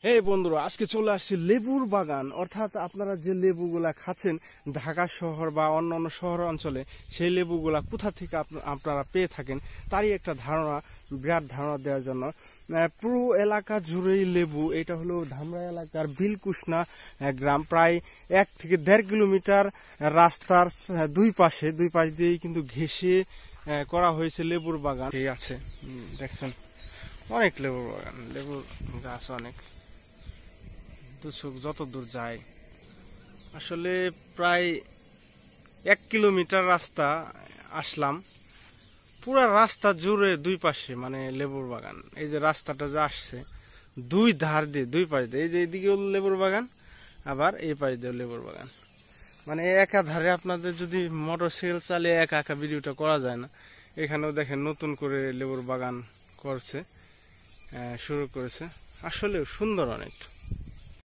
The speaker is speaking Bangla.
হে বন্ধুরা, আজকে চলে আসছি লেবুর বাগান। অর্থাৎ আপনারা যে লেবুগুলা খাচ্ছেন ঢাকা শহর বা অন্যান্য শহর অঞ্চলে, সেই লেবুগুলা কোথা থেকে আপনারা পেয়ে থাকেন তারই একটা ধারণা, বিরাট ধারণা দেওয়ার জন্য পুরো এলাকা জুড়েই লেবু। এটা হলো ধামরা এলাকার বিলকুষ্ণা গ্রাম। প্রায় 1 থেকে 1.5 কিলোমিটার রাস্তার দুই পাশ দিয়েই কিন্তু ঘেঁষে করা হয়েছে লেবুর বাগান। এই আছে দেখছেন, অনেক লেবুর বাগান, লেবুর গাছ অনেক, যত দূর যায়। আসলে প্রায় 1 কিলোমিটার রাস্তা আসলাম, পুরা রাস্তা জুড়ে দুই পাশে মানে লেবুর বাগান। এই যে রাস্তাটা যে আসছে দুই ধার দিয়ে, দুই পাশ দিয়ে, এই যে এইদিকেও লেবুর বাগান, আবার এই পাশ দিয়েও লেবুর বাগান। মানে একা ধারে আপনাদের যদি মোটর সাইকেল চালিয়ে একা একা ভিডিওটা করা যায় না। এখানেও দেখেন নতুন করে লেবুর বাগান করছে, শুরু করেছে। আসলে সুন্দর অনেক।